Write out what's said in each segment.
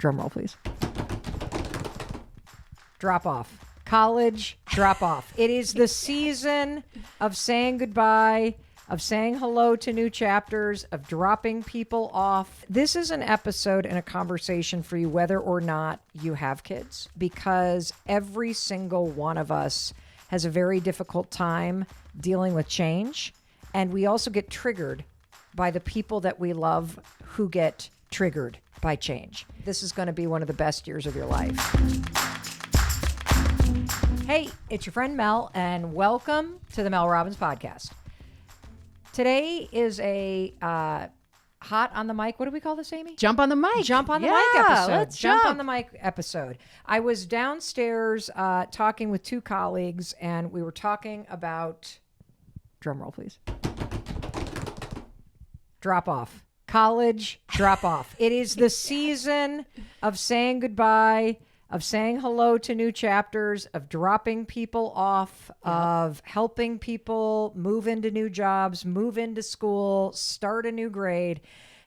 Drum roll, please. Drop off. College drop off. It is the season of saying goodbye, of saying hello to new chapters, of dropping people off. This is an episode and a conversation for you whether or not you have kids, because every single one of us has a very difficult time dealing with change. And we also get triggered by the people that we love who get triggered by change. This is going to be one of the best years of your life. Hey, it's your friend Mel, and welcome to the Mel Robbins podcast. Today is a hot on the mic. What do we call this, Amy? Jump on the mic. Jump on the mic episode. Let's jump on the mic episode. I was downstairs talking with two colleagues, and we were talking about, drum roll, please. Drop off. College drop off. It is the season of saying goodbye, of saying hello to new chapters, of dropping people off, of helping people move into new jobs, move into school, start a new grade.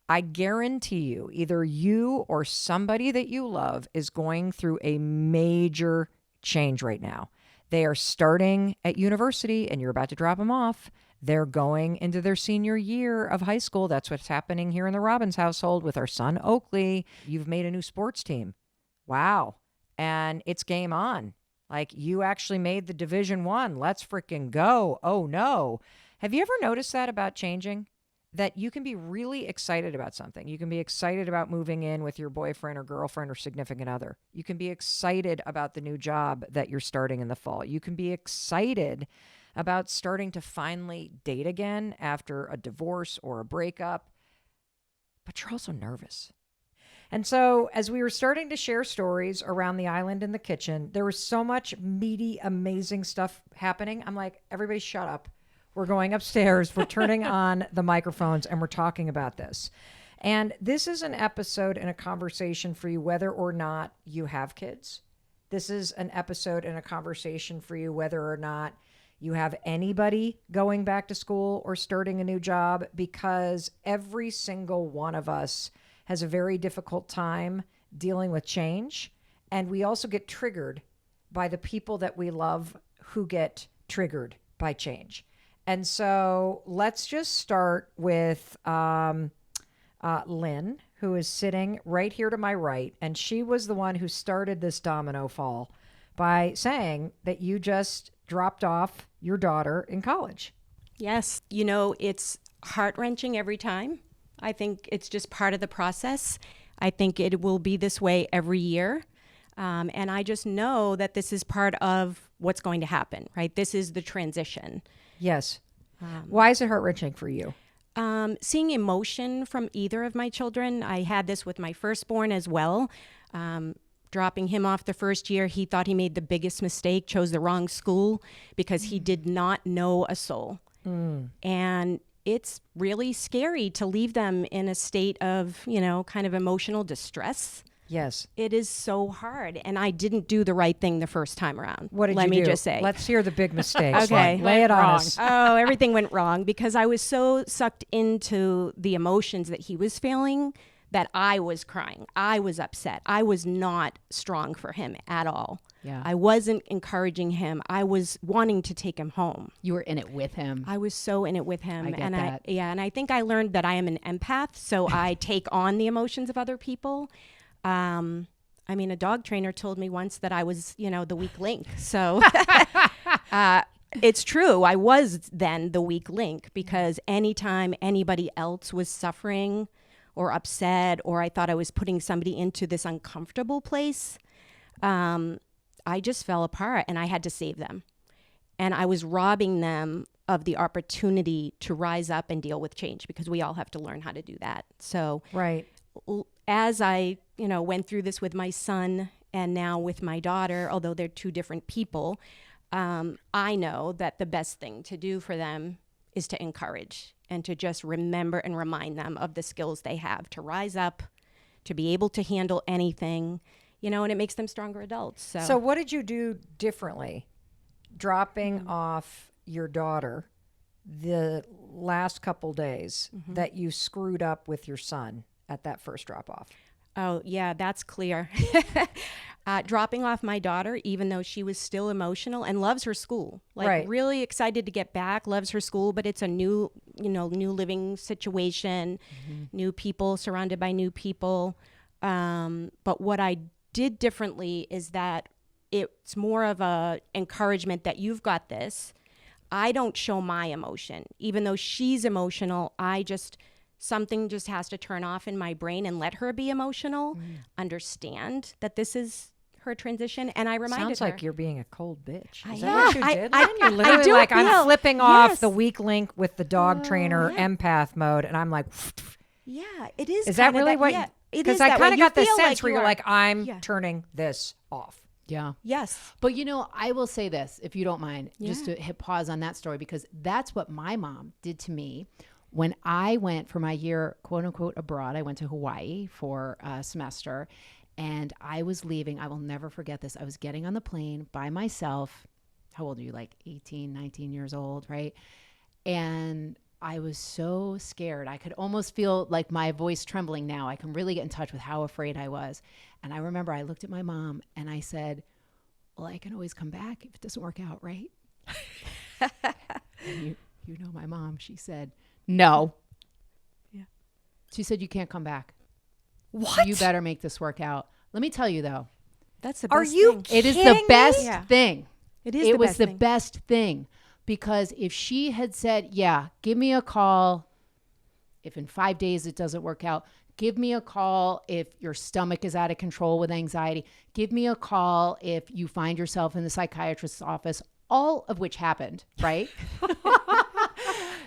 I guarantee you, either you or somebody that you love is going through a major change right now. They are starting at university and you're about to drop them off. They're going into their senior year of high school. That's what's happening here in the Robbins household with our son, Oakley. You've made a new sports team. Wow. And it's game on. Like, you actually made the Division I. Let's freaking go. Oh, no. Have you ever noticed that about changing? That you can be really excited about something. You can be excited about moving in with your boyfriend or girlfriend or significant other. You can be excited about the new job that you're starting in the fall. You can be excited about starting to finally date again after a divorce or a breakup. But you're also nervous. And so as we were starting to share stories around the island in the kitchen, there was so much meaty, amazing stuff happening. I'm like, everybody shut up. We're going upstairs. We're turning on the microphones and we're talking about this. And this is an episode and a conversation for you whether or not you have kids. This is an episode and a conversation for you whether or not you have anybody going back to school or starting a new job, because every single one of us has a very difficult time dealing with change. And we also get triggered by the people that we love who get triggered by change. And so let's just start with Lynne, who is sitting right here to my right. And she was the one who started this domino fall by saying that you just dropped off your daughter in college. Yes. It's heart-wrenching every time. I think it's just part of the process. I think it will be this way every year. And I just know that this is part of what's going to happen, right? This is the transition. Yes. Why is it heart-wrenching for you? Seeing emotion from either of my children. I had this with my firstborn as well. Dropping him off the first year, he thought he made the biggest mistake, chose the wrong school because he did not know a soul. And it's really scary to leave them in a state of, kind of emotional distress. Yes. It is so hard. And I didn't do the right thing the first time around. What did Let you me do? just say. Let's hear the big mistakes. Okay. Lay it on us. Oh, everything went wrong because I was so sucked into the emotions that he was feeling that I was crying. I was upset. I was not strong for him at all. Yeah. I wasn't encouraging him. I was wanting to take him home. You were in it with him. I was so in it with him. I get and that. And I think I learned that I am an empath, so I take on the emotions of other people. A dog trainer told me once that I was, the weak link. So it's true. I was then the weak link because anytime anybody else was suffering or upset, or I thought I was putting somebody into this uncomfortable place, I just fell apart and I had to save them. And I was robbing them of the opportunity to rise up and deal with change because we all have to learn how to do that. So Right. as I, went through this with my son and now with my daughter, although they're two different people, I know that the best thing to do for them is to encourage and to just remember and remind them of the skills they have to rise up, to be able to handle anything, and it makes them stronger adults. So what did you do differently dropping off your daughter the last couple days that you screwed up with your son at that first drop off? Oh, yeah, that's clear. Dropping off my daughter, even though she was still emotional and loves her school, like Right. really excited to get back, loves her school, but it's a new living situation, new people, surrounded by new people. But what I did differently is that it's more of a encouragement that you've got this. I don't show my emotion. Even though she's emotional, something just has to turn off in my brain and let her be emotional, understand that this is her transition. And I reminded her. Sounds like you're being a cold bitch. Is that Yeah, what you did, I- Lynne? You're I literally do like, I'm feel- flipping off yes. the weak link with the dog trainer empath mode. And I'm like, Yeah, it is. is that kinda really what? Yeah, it is. Because I that kind way. of You got the feel sense where you you're are. like, I'm Yeah. turning this off. Yeah. Yes. But I will say this, if you don't mind, just to hit pause on that story, because that's what my mom did to me when I went for my year, quote unquote, abroad. I went to Hawaii for a semester, and I was leaving. I will never forget this. I was getting on the plane by myself. How old are you? Like 18, 19 years old, right? And I was so scared. I could almost feel like my voice trembling now. I can really get in touch with how afraid I was. And I remember I looked at my mom and I said, well, I can always come back if it doesn't work out, right? And you know my mom, she said, no. Yeah. She said, you can't come back. What? You better make this work out. Let me tell you, though. That's the Are best you thing. It is kidding the me? best Yeah. thing. It is It the was best the thing. best thing, because if she had said, yeah, give me a call if in 5 days it doesn't work out, give me a call if your stomach is out of control with anxiety, give me a call if you find yourself in the psychiatrist's office, all of which happened, right?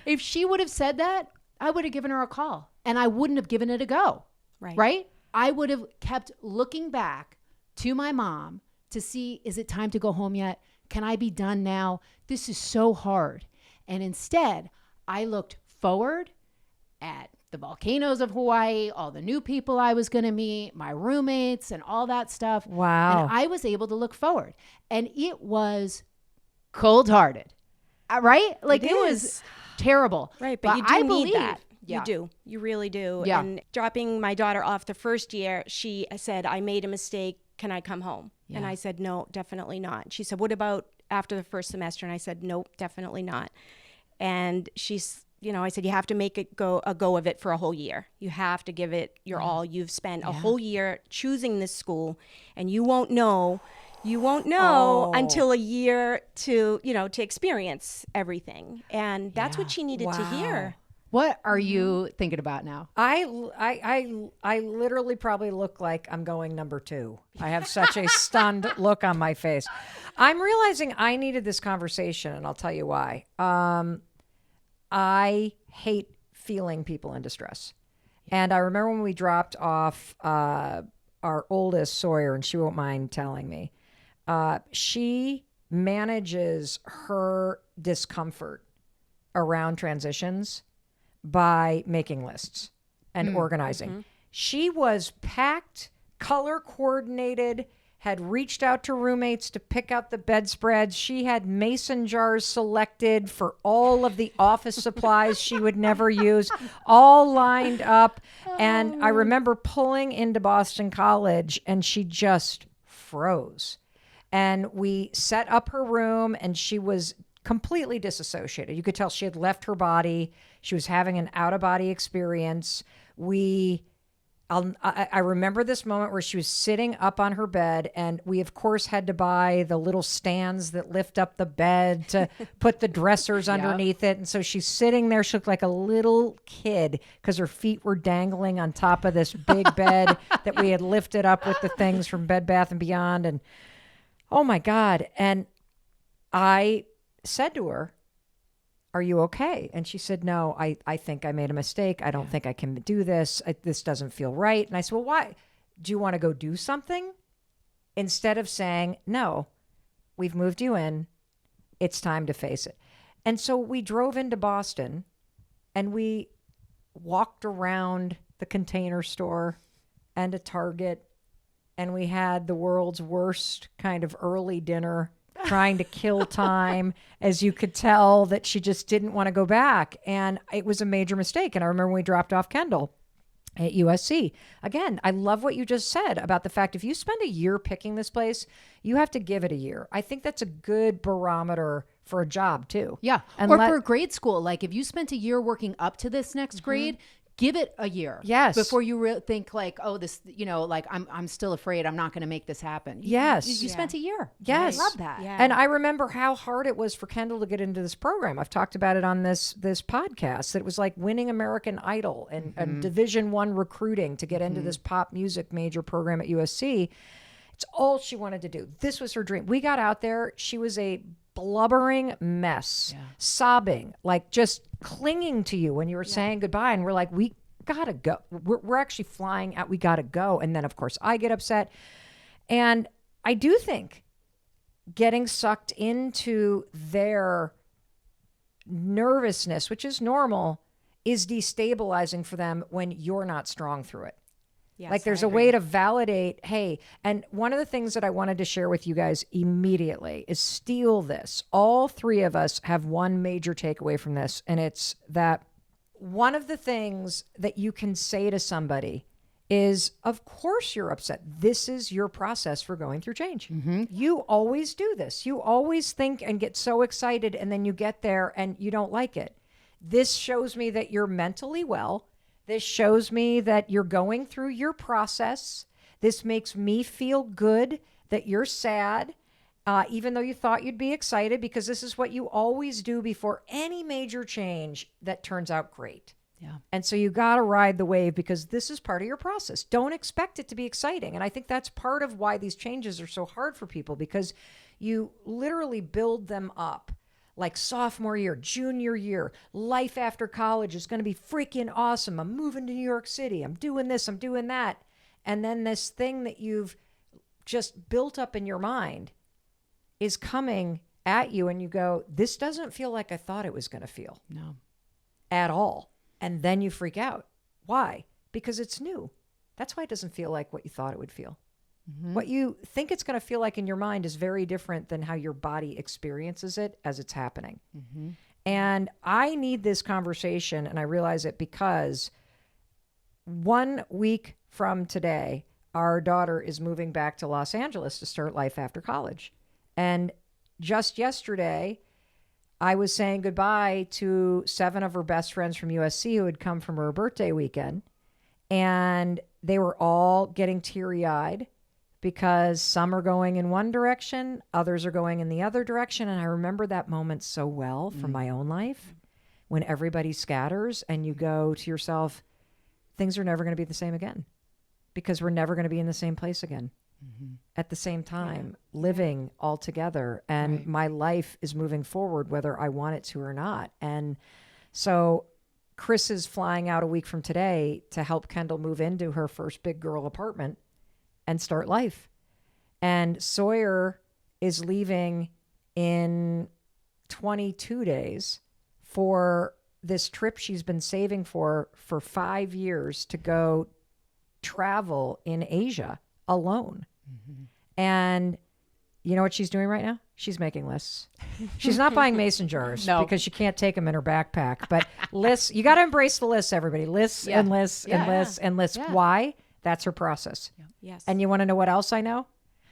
If she would have said that, I would have given her a call and I wouldn't have given it a go, right? I would have kept looking back to my mom to see, is it time to go home yet? Can I be done now? This is so hard. And instead, I looked forward at the volcanoes of Hawaii, all the new people I was going to meet, my roommates and all that stuff. Wow. And I was able to look forward. And it was cold-hearted, right? Like it was is. terrible. Right, but you do I need believe, that. Yeah. You do. You really do. Yeah. And dropping my daughter off the first year, she said, I made a mistake. Can I come home? And Yeah. I said, no, definitely not. She said, what about after the first semester? And I said, nope, definitely not. And she's, I said, you have to make it a go of it for a whole year. You have to give it your all. You've spent a whole year choosing this school, and you won't know until a year to experience everything. And that's what she needed to hear. What are you thinking about now? I literally probably look like I'm going number 2. I have such a stunned look on my face. I'm realizing I needed this conversation, and I'll tell you why. I hate feeling people in distress. And I remember when we dropped off our oldest, Sawyer, and she won't mind telling me, she manages her discomfort around transitions by making lists and organizing. She was packed, color coordinated, had reached out to roommates to pick out the bedspreads. She had mason jars selected for all of the office supplies she would never use, all lined up. And I remember pulling into Boston College and she just froze. And we set up her room and she was completely disassociated. You could tell she had left her body. She was having an out-of-body experience. I remember this moment where she was sitting up on her bed, and we, of course, had to buy the little stands that lift up the bed to put the dressers underneath it. And so she's sitting there. She looked like a little kid because her feet were dangling on top of this big bed that we had lifted up with the things from Bed Bath & Beyond. And oh, my God. And I said to her, are you okay? And she said, no, I think I made a mistake. I don't think I can do this. This doesn't feel right. And I said, well, why? Do you want to go do something? Instead of saying, no, we've moved you in. It's time to face it. And so we drove into Boston and we walked around the Container Store and a Target. And we had the world's worst kind of early dinner, trying to kill time, as you could tell that she just didn't want to go back. And it was a major mistake. And I remember when we dropped off Kendall, at USC. Again, I love what you just said about the fact if you spend a year picking this place, you have to give it a year. I think that's a good barometer for a job too. Yeah. And or for grade school, like if you spent a year working up to this next grade, give it a year. Yes. Before you think like, oh, this, like I'm still afraid I'm not going to make this happen. Yes. You spent a year. Yes. I love that. Yeah. And I remember how hard it was for Kendall to get into this program. I've talked about it on this podcast. That it was like winning American Idol and Division I recruiting to get into this pop music major program at USC. It's all she wanted to do. This was her dream. We got out there. She was a blubbering mess, sobbing, like just clinging to you when you were saying goodbye. And we're like, we gotta go. We're actually flying out. We gotta go. And then, of course, I get upset. And I do think getting sucked into their nervousness, which is normal, is destabilizing for them when you're not strong through it. Yes, Like there's I a agree. way to validate, hey, and one of the things that I wanted to share with you guys immediately is steal this. All three of us have one major takeaway from this, and it's that one of the things that you can say to somebody is, of course you're upset. This is your process for going through change. You always do this. You always think and get so excited, and then you get there and you don't like it. This shows me that you're mentally well. This shows me that you're going through your process. This makes me feel good that you're sad, even though you thought you'd be excited, because this is what you always do before any major change that turns out great. Yeah. And so you got to ride the wave because this is part of your process. Don't expect it to be exciting. And I think that's part of why these changes are so hard for people, because you literally build them up. Like sophomore year, junior year, life after college is going to be freaking awesome. I'm moving to New York City. I'm doing this, I'm doing that. And then this thing that you've just built up in your mind is coming at you and you go, this doesn't feel like I thought it was going to feel. No. At all. And then you freak out. Why? Because it's new. That's why it doesn't feel like what you thought it would feel. What you think it's going to feel like in your mind is very different than how your body experiences it as it's happening. And I need this conversation, and I realize it because 1 week from today, our daughter is moving back to Los Angeles to start life after college. And just yesterday, I was saying goodbye to 7 of her best friends from USC who had come from her birthday weekend. And they were all getting teary-eyed because some are going in one direction, others are going in the other direction. And I remember that moment so well from my own life when everybody scatters and you go to yourself, things are never going to be the same again because we're never going to be in the same place again at the same time, living all together. And my life is moving forward, whether I want it to or not. And so Chris is flying out a week from today to help Kendall move into her first big girl apartment and start life. And Sawyer is leaving in 22 days for this trip she's been saving for 5 years to go travel in Asia alone. And you know what she's doing right now? She's making lists. She's not buying mason jars because she can't take them in her backpack. But lists, you got to embrace the lists, everybody. Lists and lists and lists and lists. Why? That's her process. Yes. And you want to know what else I know?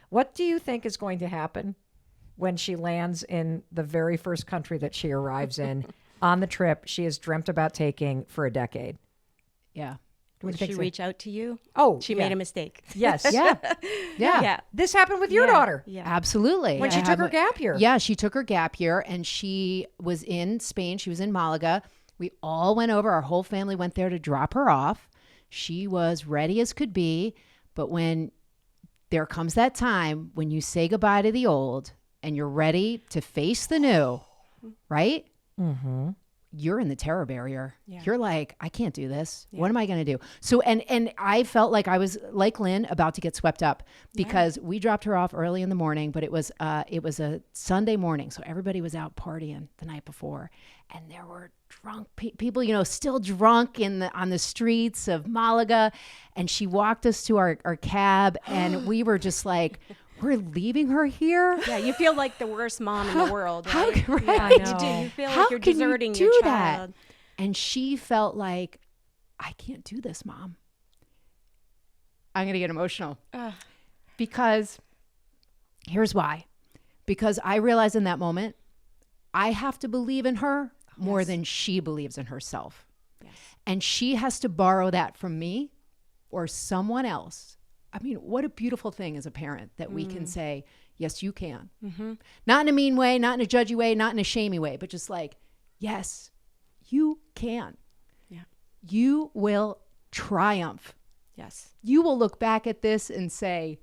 What do you think is going to happen when she lands in the very first country that she arrives in on the trip she has dreamt about taking for a decade? Yeah. Did she reach out to you? Oh, She made a mistake. Yes. Yeah. This happened with your daughter. Yeah. Absolutely. When she took her gap year. Yeah, she took her gap year and she was in Spain. She was in Malaga. We all went over. Our whole family went there to drop her off. She was ready as could be. But when there comes that time when you say goodbye to the old and you're ready to face the new, right? You're in the terror barrier. Yeah. You're like, I can't do this. What am I going to do? So, and I felt like I was like Lynne about to get swept up because we dropped her off early in the morning, but it was a Sunday morning. So everybody was out partying the night before and there were drunk people, you know, still drunk on the streets of Malaga. And she walked us to our cab and we were just like, we're leaving her here. Yeah, you feel like the worst mom in the world, How, right? right? Yeah, you do. You feel like you're deserting your child. And she felt like, I can't do this, Mom. I'm going to get emotional. Because here's why. Because I realized in that moment, I have to believe in her more than she believes in herself. Yes. And she has to borrow that from me or someone else. I mean, what a beautiful thing as a parent that we can say, yes, you can. Not in a mean way, not in a judgy way, not in a shamey way, but just like, yes, you can. Yeah. You will triumph. Yes. You will look back at this and say,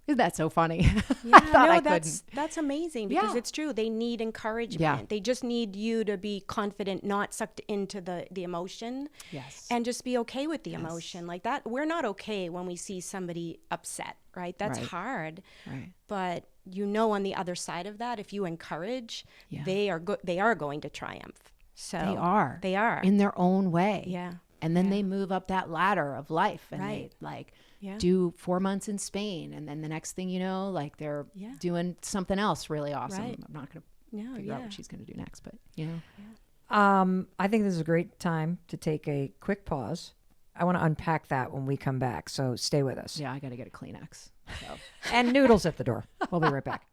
isn't that so funny? Yeah, I thought I that's amazing because Yeah. it's true. They need encouragement. Yeah. They just need you to be confident, not sucked into the emotion. Yes. And just be okay with the emotion. Like that, we're not okay when we see somebody upset, right? That's Right. hard. Right. But you know, on the other side of that, if you encourage, Yeah. they are going to triumph. So They are. They are. In their own way. Yeah. And then Yeah. they move up that ladder of life and Right. they like Yeah. do 4 months in Spain. And then the next thing you know, like they're Yeah. doing something else really awesome. Right. I'm not going to No, figure out yeah. what she's going to do next, but you know. I think this is a great time to take a quick pause. I want to unpack that when we come back, so stay with us. Yeah, I got to get a Kleenex. So. And noodles at the door. We'll be right back.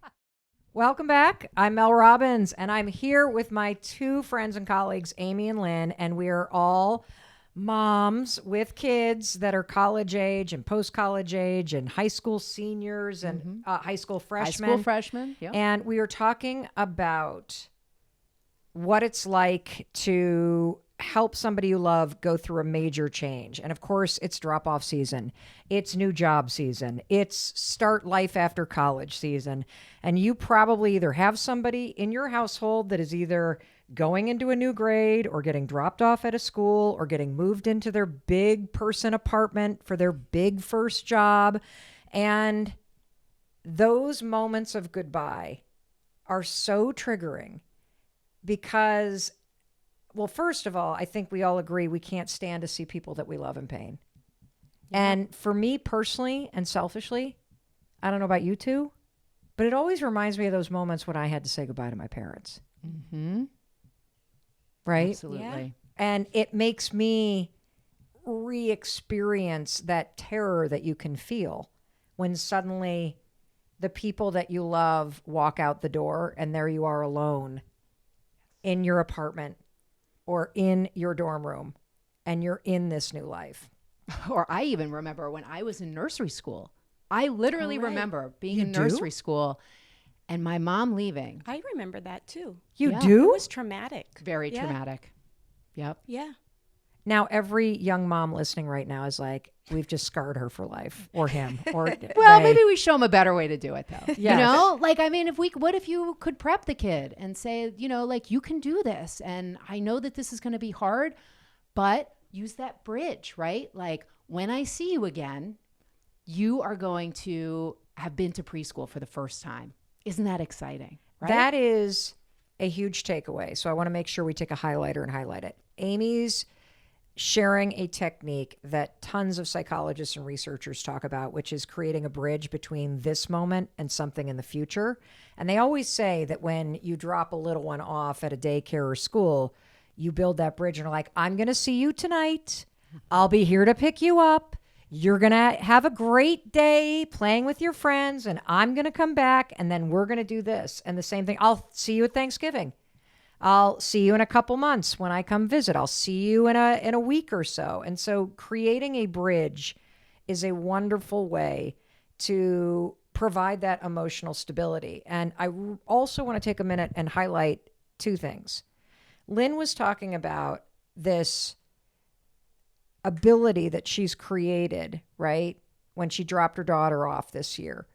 Welcome back. I'm Mel Robbins, and I'm here with my two friends and colleagues, Amy and Lynne, and we are all moms with kids that are college age and post-college age and high school seniors and high school freshmen. High school freshman. Yeah. And we are talking about what it's like to help somebody you love go through a major change. And of course, it's drop-off season. It's new job season. It's start life after college season. And you probably either have somebody in your household that is either going into a new grade or getting dropped off at a school or getting moved into their big person apartment for their big first job. And those moments of goodbye are so triggering because, well, first of all, I think we all agree we can't stand to see people that we love in pain. And for me personally and selfishly, I don't know about you two, but it always reminds me of those moments when I had to say goodbye to my parents. Mm-hmm. Right? Absolutely. And it makes me re-experience that terror that you can feel when suddenly the people that you love walk out the door and there you are alone in your apartment or in your dorm room and you're in this new life. Or I even remember when I was in nursery school. I literally Oh, right. remember being You in do? nursery school and my mom leaving. I remember that too. You Yeah. It do? was traumatic. Very Yeah. traumatic. Yep. Yeah. Now, every young mom listening right now is like, we've just scarred her for life, or him, or Well, they. maybe we show them a better way to do it, though. You Yes. know, like, I mean, what if you could prep the kid and say, you know, like, you can do this. And I know that this is going to be hard, but use that bridge, right? Like, when I see you again, you are going to have been to preschool for the first time. Isn't that exciting? Right? That is a huge takeaway. So I want to make sure we take a highlighter and highlight it. Amy's sharing a technique that tons of psychologists and researchers talk about, which is creating a bridge between this moment and something in the future. And they always say that when you drop a little one off at a daycare or school, you build that bridge and are like, I'm going to see you tonight. I'll be here to pick you up. You're going to have a great day playing with your friends, and I'm going to come back, and then we're going to do this. And the same thing, I'll see you at Thanksgiving. I'll see you in a couple months when I come visit. I'll see you in a week or so. And so creating a bridge is a wonderful way to provide that emotional stability. And I also want to take a minute and highlight two things. Lynne was talking about this ability that she's created, right, when she dropped her daughter off this year,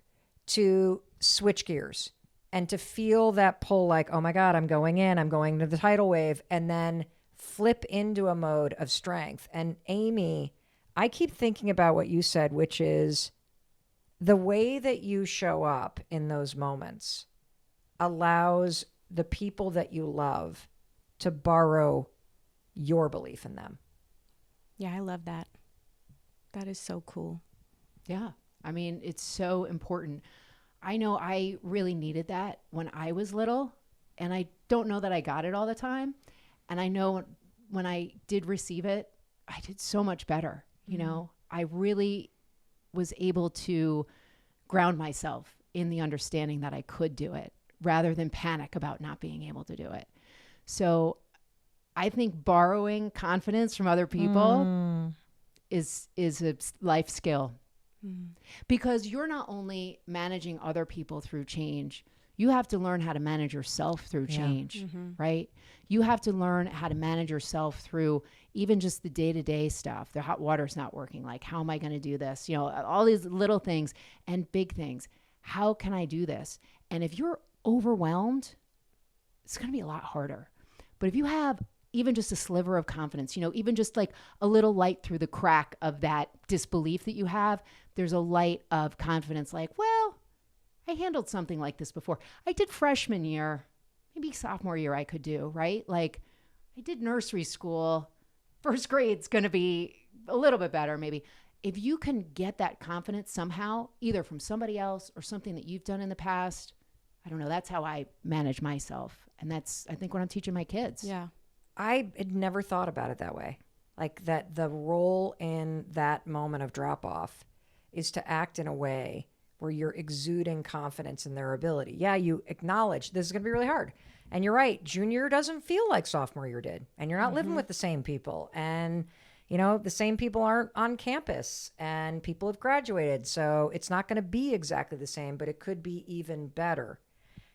to switch gears and to feel that pull like, oh my God, I'm going to the tidal wave, and then flip into a mode of strength. And Amy, I keep thinking about what you said, which is the way that you show up in those moments allows the people that you love to borrow your belief in them. Yeah, I love that. That is so cool. Yeah. I mean, it's so important. I know I really needed that when I was little, and I don't know that I got it all the time. And I know when I did receive it, I did so much better. You know, I really was able to ground myself in the understanding that I could do it rather than panic about not being able to do it. So I think borrowing confidence from other people is a life skill. Because you're not only managing other people through change, you have to learn how to manage yourself through change, right? You have to learn how to manage yourself through even just the day-to-day stuff. The hot water's not working. Like, how am I going to do this? You know, all these little things and big things. How can I do this? And if you're overwhelmed, it's going to be a lot harder. But if you have even just a sliver of confidence, you know, even just like a little light through the crack of that disbelief that you have, there's a light of confidence like, well, I handled something like this before. I did freshman year, maybe sophomore year I could do, right? Like I did nursery school. First grade's going to be a little bit better maybe. If you can get that confidence somehow, either from somebody else or something that you've done in the past, I don't know, that's how I manage myself. And that's, I think, what I'm teaching my kids. Yeah. I had never thought about it that way. Like that the role in that moment of drop off is to act in a way where you're exuding confidence in their ability. Yeah, you acknowledge this is going to be really hard. And you're right, junior year doesn't feel like sophomore year did. And you're not living with the same people. And, you know, the same people aren't on campus and people have graduated. So it's not going to be exactly the same, but it could be even better.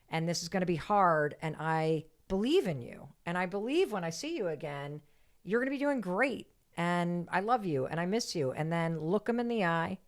And this is going to be hard. And I believe in you. And I believe when I see you again, you're going to be doing great. And I love you and I miss you. And then look them in the eye,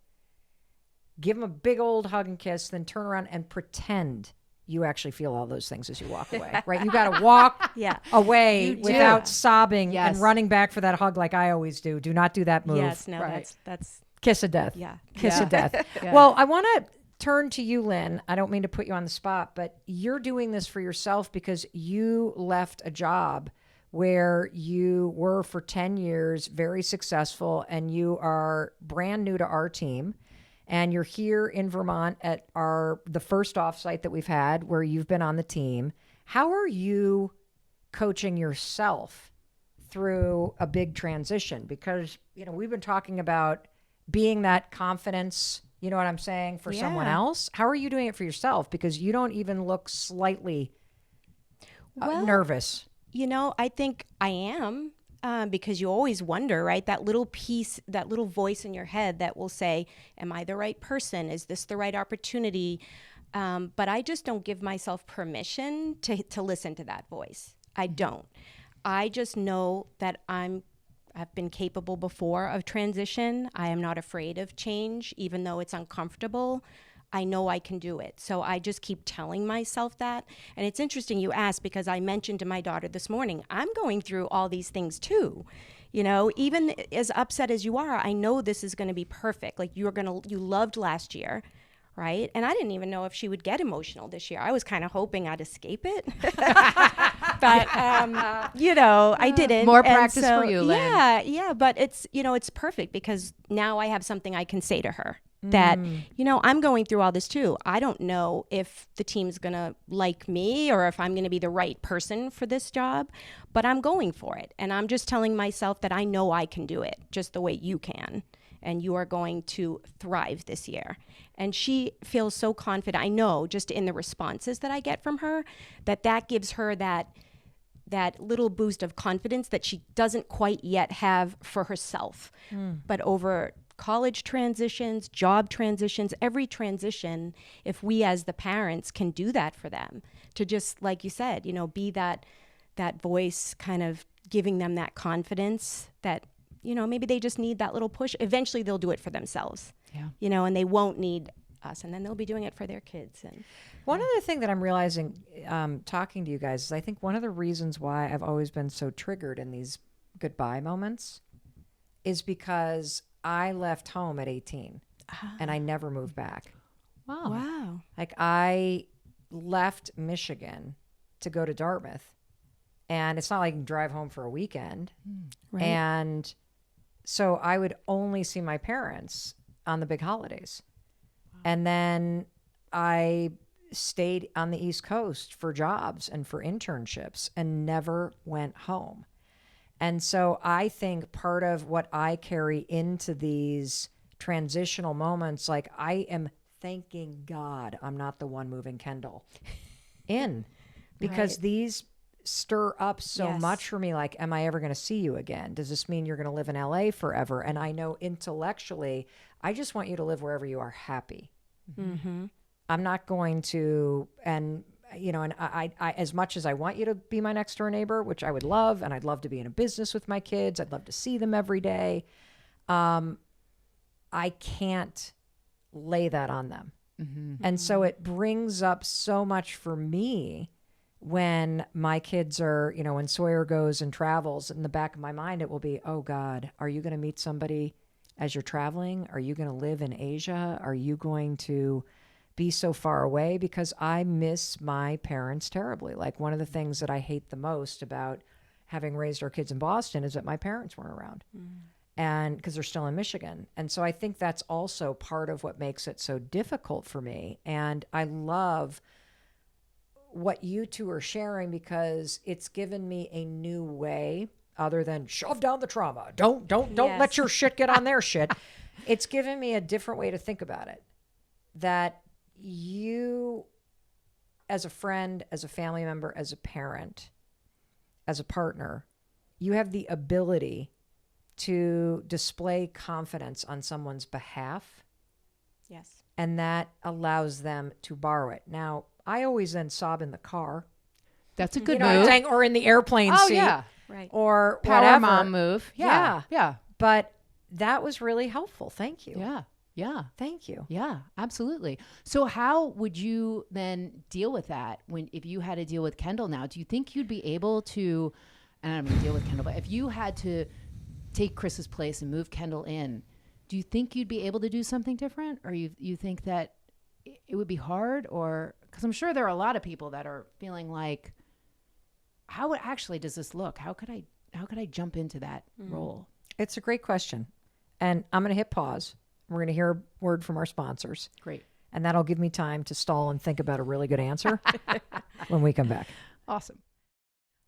give them a big old hug and kiss, then turn around and pretend you actually feel all those things as you walk away, right? You got to walk away without sobbing and running back for that hug like I always do. Do not do that move. Yes, no, that's kiss of death. Yeah. Kiss of death. Well, I want to turn to you, Lynne. I don't mean to put you on the spot, but you're doing this for yourself because you left a job where you were for 10 years very successful and you are brand new to our team. And you're here in Vermont at the first offsite that we've had where you've been on the team. How are you coaching yourself through a big transition? Because, you know, we've been talking about being that confidence, you know what I'm saying, for someone else. How are you doing it for yourself? Because you don't even look slightly nervous. You know, I think I am. Because you always wonder, right? That little piece, that little voice in your head that will say, am I the right person? Is this the right opportunity? But I just don't give myself permission to listen to that voice. I don't. I just know that I've been capable before of transition. I am not afraid of change, even though it's uncomfortable. I know I can do it. So I just keep telling myself that. And it's interesting you asked because I mentioned to my daughter this morning, I'm going through all these things too. You know, even as upset as you are, I know this is going to be perfect. Like you loved last year, right? And I didn't even know if she would get emotional this year. I was kind of hoping I'd escape it. But, you know, I didn't. More practice for you, Lynne. Yeah. But it's, you know, it's perfect because now I have something I can say to her. That, you know, I'm going through all this too. I don't know if the team's going to like me or if I'm going to be the right person for this job, but I'm going for it. And I'm just telling myself that I know I can do it just the way you can. And you are going to thrive this year. And she feels so confident. I know just in the responses that I get from her, that gives her that little boost of confidence that she doesn't quite yet have for herself. But over college transitions, job transitions, every transition, if we as the parents can do that for them, to just, like you said, you know, be that voice kind of giving them that confidence that, you know, maybe they just need that little push. Eventually they'll do it for themselves, you know, and they won't need us, and then they'll be doing it for their kids. And one other thing that I'm realizing talking to you guys is I think one of the reasons why I've always been so triggered in these goodbye moments is because I left home at 18 and I never moved back. Wow. Like I left Michigan to go to Dartmouth, and it's not like you can drive home for a weekend. Right. And so I would only see my parents on the big holidays. And then I stayed on the East Coast for jobs and for internships and never went home. And so I think part of what I carry into these transitional moments, like I am thanking God I'm not the one moving Kendall in, because these stir up so much for me. Like, am I ever going to see you again? Does this mean you're going to live in LA forever? And I know intellectually, I just want you to live wherever you are happy. Mm-hmm. I'm not going to, and I as much as I want you to be my next door neighbor, which I would love, and I'd love to be in a business with my kids, I'd love to see them every day. I can't lay that on them. Mm-hmm. And so it brings up so much for me when my kids are, when Sawyer goes and travels, in the back of my mind, it will be, oh God, are you going to meet somebody as you're traveling? Are you going to live in Asia? Are you going to be so far away? Because I miss my parents terribly. Like, one of the things that I hate the most about having raised our kids in Boston is that my parents weren't around. And because they're still in Michigan. And so I think that's also part of what makes it so difficult for me. And I love what you two are sharing, because it's given me a new way, other than shove down the trauma. Don't let your shit get on their shit. It's given me a different way to think about it. That you, as a friend, as a family member, as a parent, as a partner, you have the ability to display confidence on someone's behalf. Yes. And that allows them to borrow it. Now, I always then sob in the car. That's a good What I'm move. saying, or in the airplane seat. Yeah. Right. Or Power whatever. mom move. Yeah. But that was really helpful. Thank you. Yeah. Thank you. Yeah, absolutely. So how would you then deal with that if you had to deal with Kendall now? Do you think you'd be able to, and I don't mean deal with Kendall, but if you had to take Chris's place and move Kendall in, do you think you'd be able to do something different? Or you think that it would be hard? Or, because I'm sure there are a lot of people that are feeling like, how actually does this look? How could I jump into that role? It's a great question. And I'm going to hit pause. We're going to hear a word from our sponsors. Great. And that'll give me time to stall and think about a really good answer when we come back. Awesome.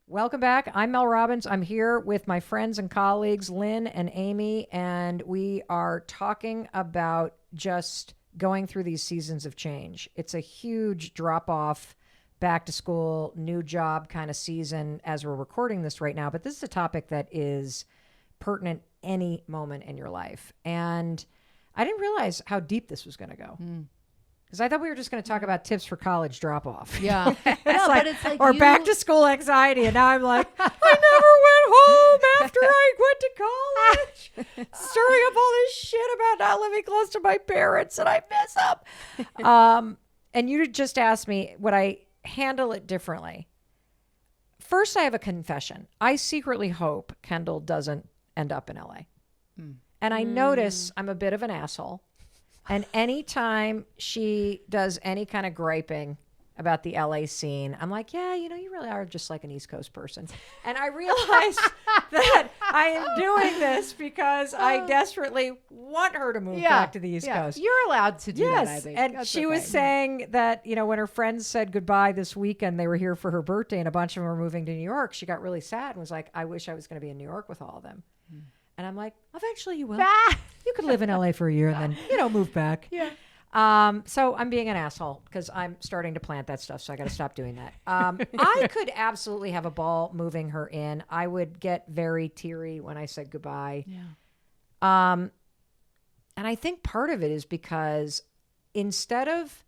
Welcome back. I'm Mel Robbins. I'm here with my friends and colleagues, Lynne and Amy, and we are talking about just going through these seasons of change. It's a huge drop-off, back to school, new job kind of season as we're recording this right now. But this is a topic that is pertinent any moment in your life. And I didn't realize how deep this was going to go. Because I thought we were just going to talk about tips for college drop-off. Yeah. But it's like, or back to school anxiety. And now I'm like, I never went home after I went to college, stirring up all this shit about not living close to my parents, and I miss them. And you just asked me, would I handle it differently? First, I have a confession. I secretly hope Kendall doesn't end up in LA. And I notice I'm a bit of an asshole. And anytime she does any kind of griping about the LA scene, I'm like, yeah, you really are just like an East Coast person. And I realize that I am doing this because I desperately want her to move back to the East Coast. You're allowed to do that, I think. And That's she okay. was saying that, when her friends said goodbye this weekend, they were here for her birthday and a bunch of them were moving to New York. She got really sad and was like, I wish I was going to be in New York with all of them. And I'm like, eventually you will. You could live in LA for a year and then, move back. Yeah. So I'm being an asshole because I'm starting to plant that stuff. So I got to stop doing that. I could absolutely have a ball moving her in. I would get very teary when I said goodbye. Yeah. And I think part of it is because instead of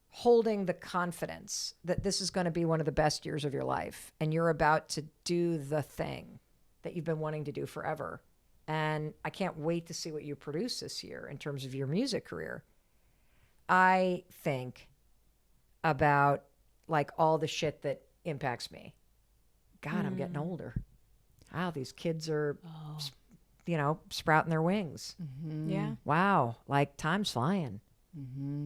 holding the confidence that this is going to be one of the best years of your life and you're about to do the thing that you've been wanting to do forever, and I can't wait to see what you produce this year in terms of your music career, I think about like all the shit that impacts me. God, I'm getting older. Wow, these kids are, sprouting their wings. Yeah. Wow, like time's flying.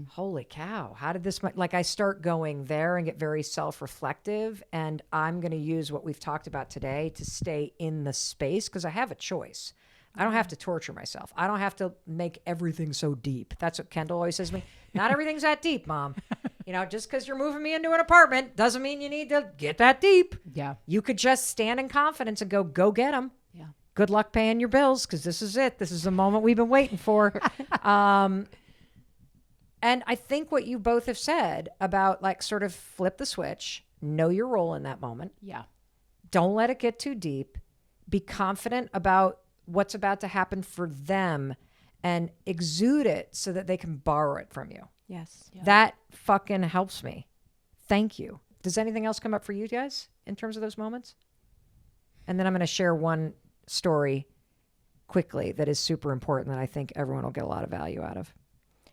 Holy cow. How did this, I start going there and get very self-reflective, and I'm going to use what we've talked about today to stay in the space because I have a choice. I don't have to torture myself. I don't have to make everything so deep. That's what Kendall always says to me. Not everything's that deep, Mom. Just because you're moving me into an apartment doesn't mean you need to get that deep. Yeah. You could just stand in confidence and go get them. Yeah. good luck paying your bills, because this is it. This is the moment we've been waiting for. And I think what you both have said about like sort of flip the switch, know your role in that moment. Yeah. Don't let it get too deep. Be confident about what's about to happen for them and exude it so that they can borrow it from you. Yes. Yeah. That fucking helps me. Thank you. Does anything else come up for you guys in terms of those moments? And then I'm going to share one story quickly that is super important that I think everyone will get a lot of value out of.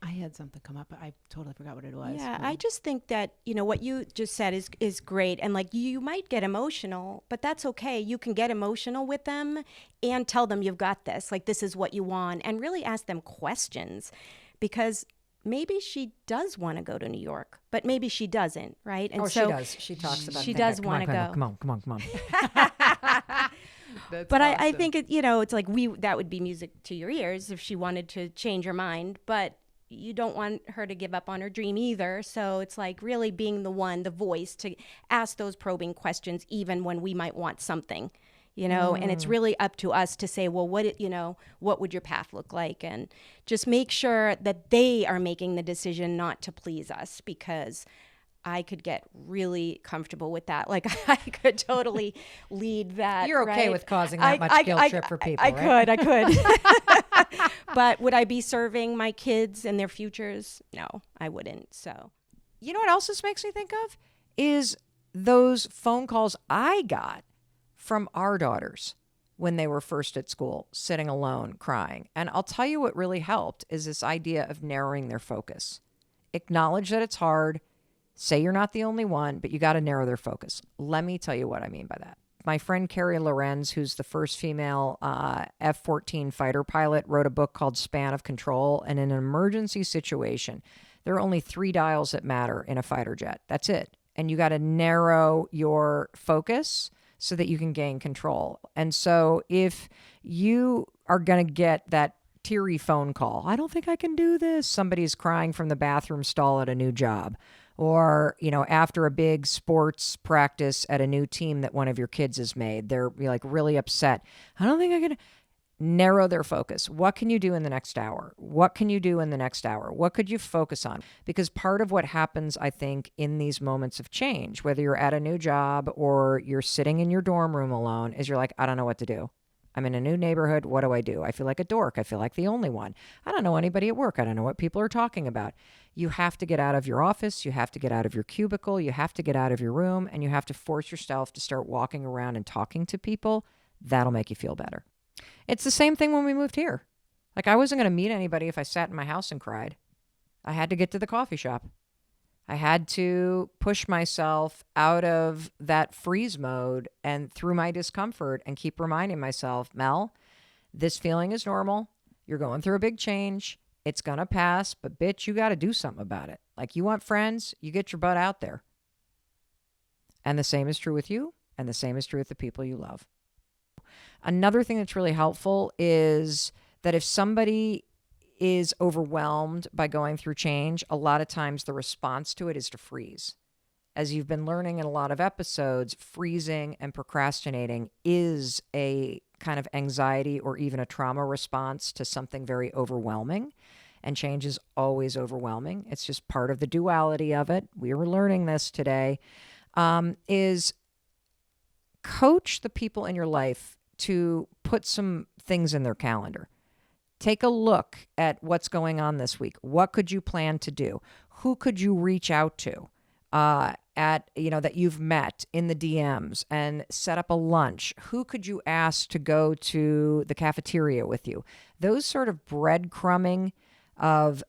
I had something come up, but I totally forgot what it was. Yeah, I just think that, what you just said is great. And like, you might get emotional, but that's okay. You can get emotional with them and tell them you've got this, like, this is what you want, and really ask them questions, because maybe she does want to go to New York, but maybe she doesn't, right? And she does. She talks about she that. does want to go. Come on. But awesome. I think it's like that would be music to your ears if she wanted to change her mind, but you don't want her to give up on her dream either. So it's like really being the voice to ask those probing questions, even when we might want something, and it's really up to us to say, well, what would your path look like? And just make sure that they are making the decision, not to please us, because I could get really comfortable with that. Like, I could totally lead that. You're okay right? with causing that much guilt trip for people, right? I could. But would I be serving my kids and their futures? No, I wouldn't. So, you know what else this makes me think of is those phone calls I got from our daughters when they were first at school, sitting alone, crying. And I'll tell you what really helped is this idea of narrowing their focus. Acknowledge that it's hard. Say you're not the only one, but you got to narrow their focus. Let me tell you what I mean by that. My friend Carrie Lorenz, who's the first female F-14 fighter pilot, wrote a book called Span of Control. And in an emergency situation, there are only 3 dials that matter in a fighter jet. That's it. And you got to narrow your focus so that you can gain control. And so if you are going to get that teary phone call, I don't think I can do this. Somebody's crying from the bathroom stall at a new job. Or, after a big sports practice at a new team that one of your kids has made, they're like really upset. I don't think I can. Narrow their focus. What can you do in the next hour? What can you do in the next hour? What could you focus on? Because part of what happens, I think, in these moments of change, whether you're at a new job or you're sitting in your dorm room alone, is you're like, I don't know what to do. I'm in a new neighborhood. What do? I feel like a dork. I feel like the only one. I don't know anybody at work. I don't know what people are talking about. You have to get out of your office. You have to get out of your cubicle. You have to get out of your room, and you have to force yourself to start walking around and talking to people. That'll make you feel better. It's the same thing when we moved here. Like, I wasn't going to meet anybody if I sat in my house and cried. I had to get to the coffee shop. I had to push myself out of that freeze mode and through my discomfort and keep reminding myself, Mel, this feeling is normal. You're going through a big change. It's going to pass, but bitch, you got to do something about it. Like, you want friends, you get your butt out there. And the same is true with you, and the same is true with the people you love. Another thing that's really helpful is that if somebody is overwhelmed by going through change, a lot of times the response to it is to freeze. As you've been learning in a lot of episodes, freezing and procrastinating is a kind of anxiety or even a trauma response to something very overwhelming. And change is always overwhelming. It's just part of the duality of it. We were learning this today. Is coach the people in your life to put some things in their calendar. Take a look at what's going on this week. What could you plan to do? Who could you reach out to that you've met in the DMs and set up a lunch? Who could you ask to go to the cafeteria with you? Those sort of breadcrumbing of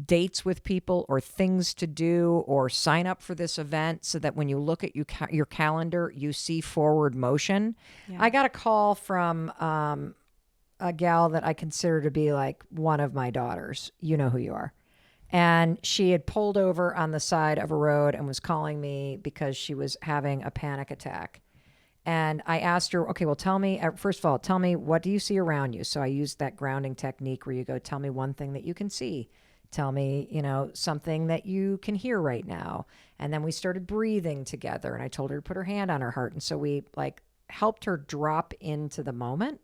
dates with people or things to do or sign up for this event so that when you look at your calendar, you see forward motion. Yeah. I got a call from a gal that I consider to be like one of my daughters. You know who you are. And she had pulled over on the side of a road and was calling me because she was having a panic attack. And I asked her, okay, well, first of all, tell me, what do you see around you? So I used that grounding technique where you go, tell me one thing that you can see. Tell me, something that you can hear right now. And then we started breathing together, and I told her to put her hand on her heart. And so we helped her drop into the moment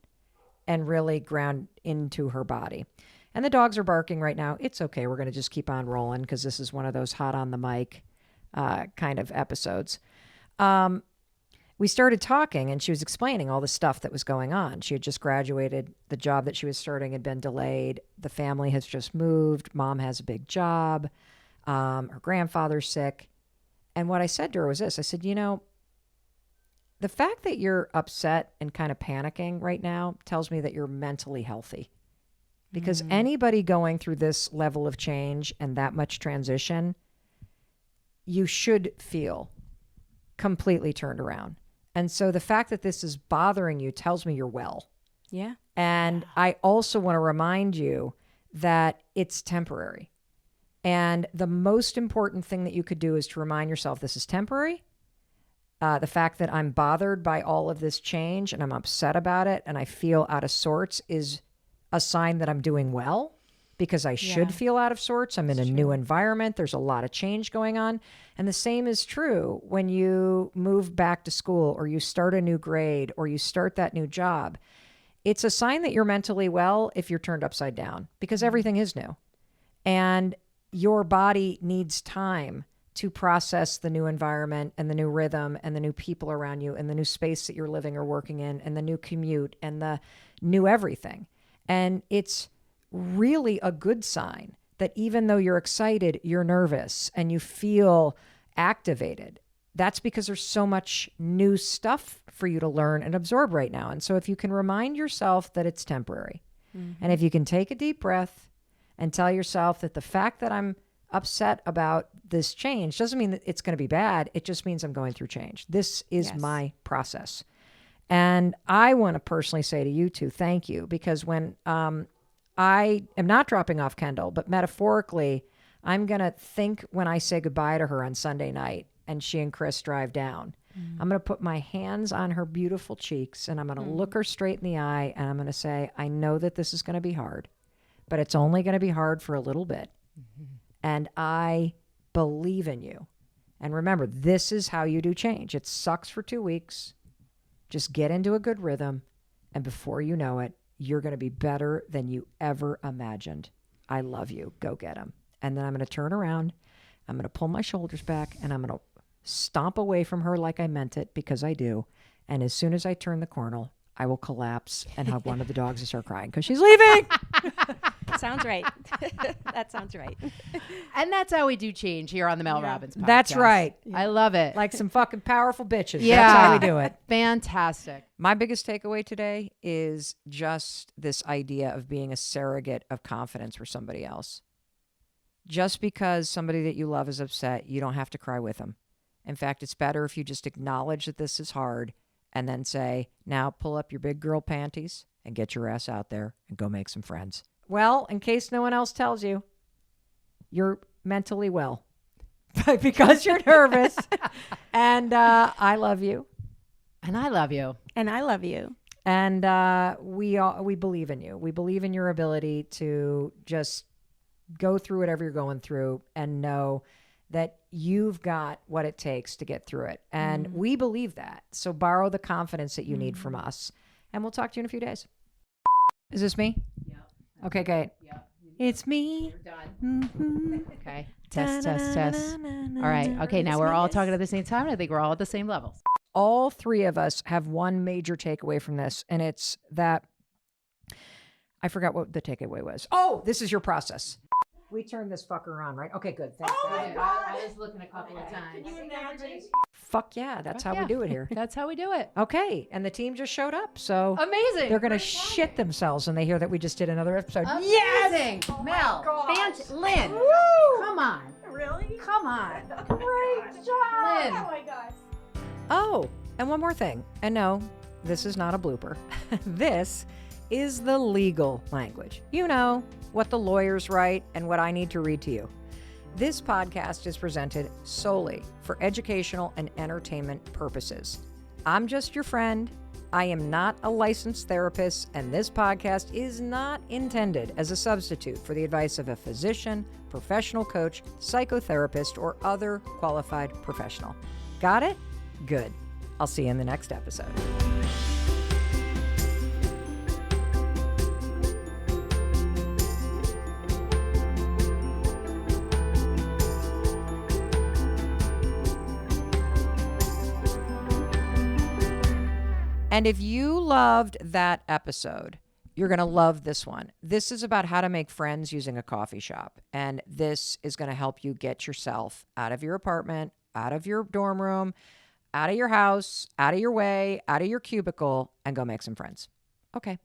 and really ground into her body. And the dogs are barking right now. It's okay. We're going to just keep on rolling because this is one of those hot on the mic kind of episodes. We started talking and she was explaining all the stuff that was going on. She had just graduated. The job that she was starting had been delayed. The family has just moved. Mom has a big job. Her grandfather's sick. And what I said to her was this. I said, the fact that you're upset and kind of panicking right now tells me that you're mentally healthy. Because anybody going through this level of change and that much transition, you should feel completely turned around. And so the fact that this is bothering you tells me you're well. Yeah. And I also want to remind you that it's temporary. And the most important thing that you could do is to remind yourself this is temporary. The fact that I'm bothered by all of this change and I'm upset about it and I feel out of sorts is a sign that I'm doing well, because I should feel out of sorts. I'm in a new environment. There's a lot of change going on. And the same is true when you move back to school or you start a new grade or you start that new job. It's a sign that you're mentally well if you're turned upside down, because everything is new. And your body needs time to process the new environment and the new rhythm and the new people around you and the new space that you're living or working in and the new commute and the new everything. And it's really a good sign that even though you're excited, you're nervous and you feel activated. That's because there's so much new stuff for you to learn and absorb right now. And so if you can remind yourself that it's temporary, and if you can take a deep breath and tell yourself that the fact that I'm upset about this change doesn't mean that it's going to be bad. It just means I'm going through change. This is my process. And I want to personally say to you two, thank you, because when I am not dropping off Kendall, but metaphorically, I'm going to think when I say goodbye to her on Sunday night and she and Chris drive down, I'm going to put my hands on her beautiful cheeks and I'm going to look her straight in the eye and I'm going to say, I know that this is going to be hard, but it's only going to be hard for a little bit. And I believe in you. And remember, this is how you do change. It sucks for 2 weeks. Just get into a good rhythm. And before you know it, you're going to be better than you ever imagined. I love you. Go get them. And then I'm going to turn around. I'm going to pull my shoulders back and I'm going to stomp away from her like I meant it, because I do. And as soon as I turn the corner, I will collapse and have one of the dogs start crying because she's leaving. Sounds right. That sounds right. And that's how we do change here on the Mel Robbins podcast. That's right. I love it. Like some fucking powerful bitches. Yeah. That's how we do it. Fantastic. My biggest takeaway today is just this idea of being a surrogate of confidence for somebody else. Just because somebody that you love is upset, you don't have to cry with them. In fact, it's better if you just acknowledge that this is hard and then say, now pull up your big girl panties and get your ass out there and go make some friends. Well, in case no one else tells you, you're mentally well because you're nervous. And I love you. And I love you. And I love you. And we believe in you. We believe in your ability to just go through whatever you're going through and know that you've got what it takes to get through it. And we believe that. So borrow the confidence that you need from us. And we'll talk to you in a few days. Is this me? Yeah. Okay, great. Yeah. It's me. We're done. Mm-hmm. Okay. Test. All right. Okay. Now we're all talking at the same time. I think we're all at the same level. All three of us have one major takeaway from this, and it's that I forgot what the takeaway was. Oh, this is your process. We turned this fucker on, right? Okay, good. Thanks. I was looking a couple of times. Can you imagine? Fuck yeah, that's how we do it here. That's how we do it. Okay, and the team just showed up, so Amazing. they're gonna shit themselves when they hear that we just did another episode. Amazing. Mel. Lynne. Woo! Come on. Really? Come on. Great job! Lynne. Oh my gosh. Oh, and one more thing. And no, this is not a blooper. This is the legal language. You know, what the lawyers write and what I need to read to you. This podcast is presented solely for educational and entertainment purposes. I'm just your friend. I am not a licensed therapist, and this podcast is not intended as a substitute for the advice of a physician, professional coach, psychotherapist, or other qualified professional. Got it? Good. I'll see you in the next episode. And if you loved that episode, you're going to love this one. This is about how to make friends using a coffee shop. And this is going to help you get yourself out of your apartment, out of your dorm room, out of your house, out of your way, out of your cubicle, and go make some friends. Okay.